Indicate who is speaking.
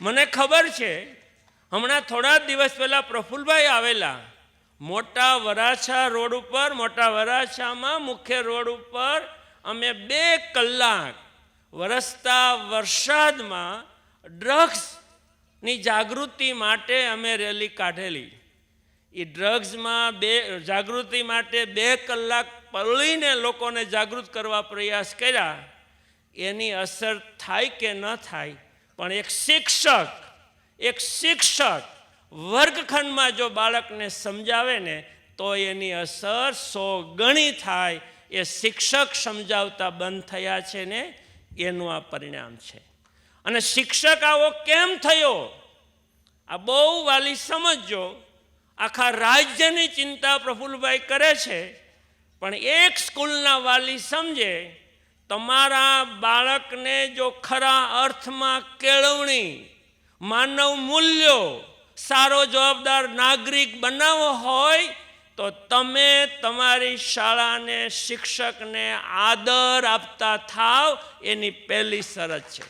Speaker 1: મને ખબર છે, હમણાં થોડા દિવસ પહેલાં પ્રફુલભાઈ આવેલા મોટા વરાછા રોડ ઉપર, મોટા વરાછામાં મુખ્ય રોડ ઉપર અમે 2 કલાક વરસતા વરસાદમાં ડ્રગ્સની જાગૃતિ માટે અમે રેલી કાઢેલી. એ ડ્રગ્સમાં જાગૃતિ માટે 2 કલાક પળીને લોકોને જાગૃત કરવા પ્રયાસ કર્યા. એની અસર થાય કે ન થાય, પણ એક શિક્ષક વર્ગખંડમાં જો બાળકને સમજાવે ને તો એની અસર 100 ગણી થાય. એ શિક્ષક સમજાવતા બંધ થયા છે ને એનું આ પરિણામ છે. અને શિક્ષક આવો કેમ થયો, આ બહુ વાલી સમજજો. આખા રાજ્યની ચિંતા પ્રફુલભાઈ કરે છે, પણ એક સ્કૂલના વાલી સમજે, તમારા બાળકને જો ખરા અર્થમાં કેળવણી, માનવ મૂલ્યો, સારો જવાબદાર નાગરિક બનાવવો હોય તો તમે તમારી શાળાને, શિક્ષકને આદર આપતા થાવ. એની પહેલી શરત છે.